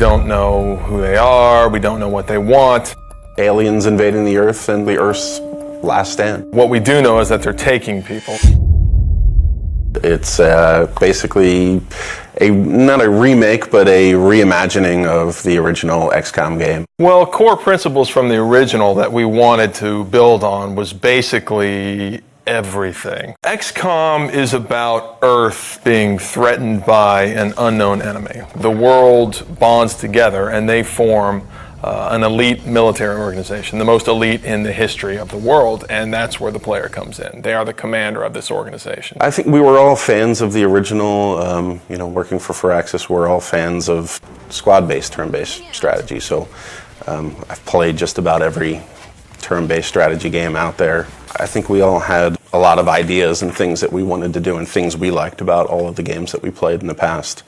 don't know who they are, we don't know what they want. Aliens invading the Earth and the Earth's last stand. What we do know is that they're taking people. It's basically not a remake, but a reimagining of the original XCOM game. Well, core principles from the original that we wanted to build on was basically everything. XCOM is about Earth being threatened by an unknown enemy. The world bonds together and they form an elite military organization, the most elite in the history of the world, and that's where the player comes in. They are the commander of this organization. I think we were all fans of the original, working for Firaxis, we're all fans of squad-based, turn-based strategy, so I've played just about every turn-based strategy game out there. I think we all had a lot of ideas and things that we wanted to do and things we liked about all of the games that we played in the past.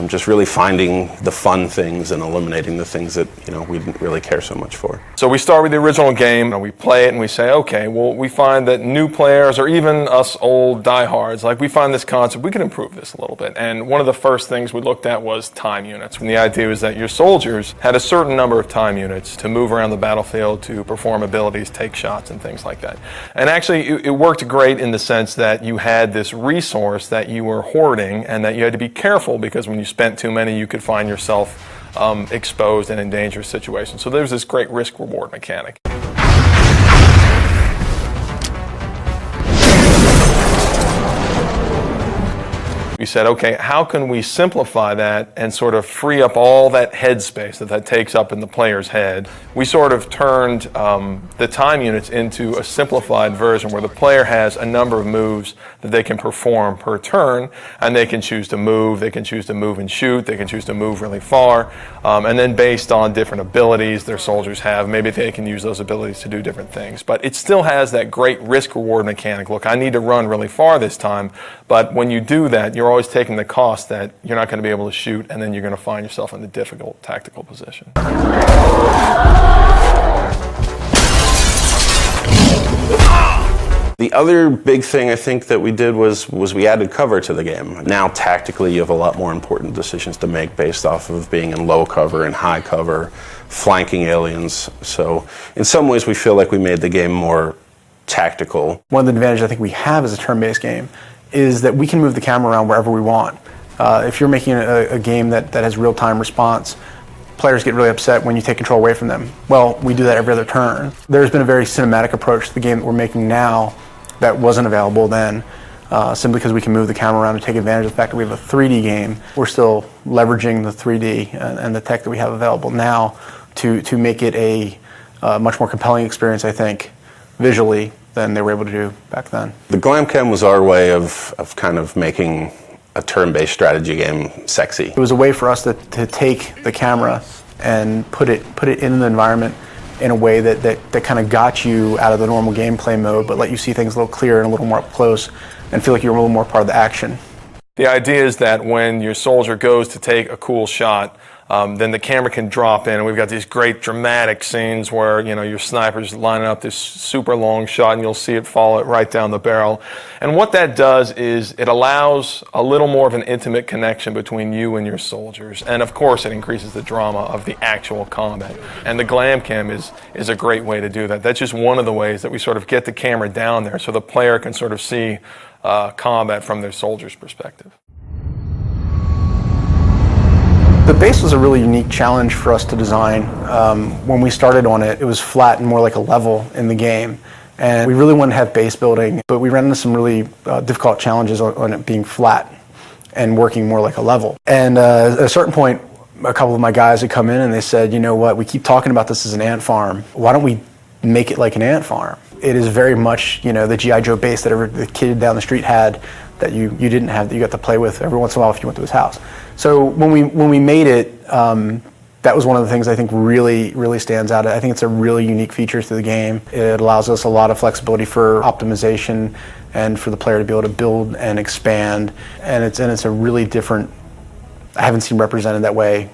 Just really finding the fun things and eliminating the things that we didn't really care so much for. So we start with the original game and we play it and we say, okay, well, we find that new players or even us old diehards, like we find this concept, we can improve this a little bit. And one of the first things we looked at was time units. And the idea was that your soldiers had a certain number of time units to move around the battlefield, to perform abilities, take shots and things like that. And actually it worked great in the sense that you had this resource that you were hoarding and that you had to be careful, because when you spent too many, you could find yourself exposed and in dangerous situations. So there's this great risk-reward mechanic. We said, okay, how can we simplify that and sort of free up all that headspace that takes up in the player's head? We sort of turned the time units into a simplified version where the player has a number of moves that they can perform per turn, and they can choose to move, they can choose to move and shoot, they can choose to move really far, and then based on different abilities their soldiers have, maybe they can use those abilities to do different things. But it still has that great risk-reward mechanic. Look, I need to run really far this time, but when you do that, you're always taking the cost that you're not going to be able to shoot, and then you're going to find yourself in a difficult tactical position. The other big thing I think that we did was we added cover to the game. Now tactically you have a lot more important decisions to make based off of being in low cover and high cover, flanking aliens. So in some ways we feel like we made the game more tactical. One of the advantages I think we have as a turn-based game is that we can move the camera around wherever we want. If you're making a game that has real-time response, players get really upset when you take control away from them. Well, we do that every other turn. There's been a very cinematic approach to the game that we're making now that wasn't available then, simply because we can move the camera around and take advantage of the fact that we have a 3D game. We're still leveraging the 3D and the tech that we have available now to make it a much more compelling experience, I think, visually, than they were able to do back then. The Glamcam was our way of kind of making a turn-based strategy game sexy. It was a way for us to take the camera and put it in the environment in a way that kind of got you out of the normal gameplay mode, but let you see things a little clearer and a little more up close and feel like you're a little more part of the action. The idea is that when your soldier goes to take a cool shot, then the camera can drop in, and we've got these great dramatic scenes where your sniper's lining up this super long shot and you'll see it fall right down the barrel. And what that does is it allows a little more of an intimate connection between you and your soldiers, and of course it increases the drama of the actual combat. And the Glamcam is a great way to do that. That's just one of the ways that we sort of get the camera down there so the player can sort of see combat from their soldier's perspective. The base was a really unique challenge for us to design. When we started on it, it was flat and more like a level in the game. And we really wanted to have base building, but we ran into some really difficult challenges on it being flat and working more like a level. And at a certain point, a couple of my guys had come in and they said, you know what, we keep talking about this as an ant farm. Why don't we make it like an ant farm? It is very much, the G.I. Joe base that the kid down the street had that you didn't have, that you got to play with every once in a while if you went to his house. So when we made it, that was one of the things I think really stands out. I think it's a really unique feature to the game. It allows us a lot of flexibility for optimization and for the player to be able to build and expand. And it's a really different, I haven't seen represented that way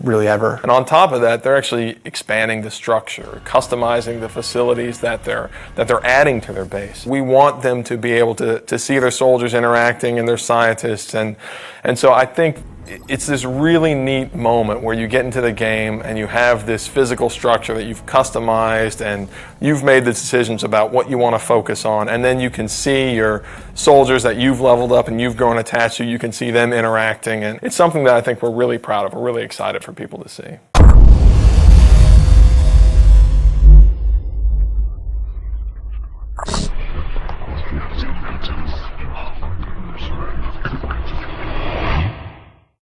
really ever. And on top of that, they're actually expanding the structure, customizing the facilities that they're adding to their base. We want them to be able to see their soldiers interacting and their scientists, and so I think it's this really neat moment where you get into the game and you have this physical structure that you've customized and you've made the decisions about what you want to focus on, and then you can see your soldiers that you've leveled up and you've grown attached to, you can see them interacting, and it's something that I think we're really proud of. We're really excited for people to see.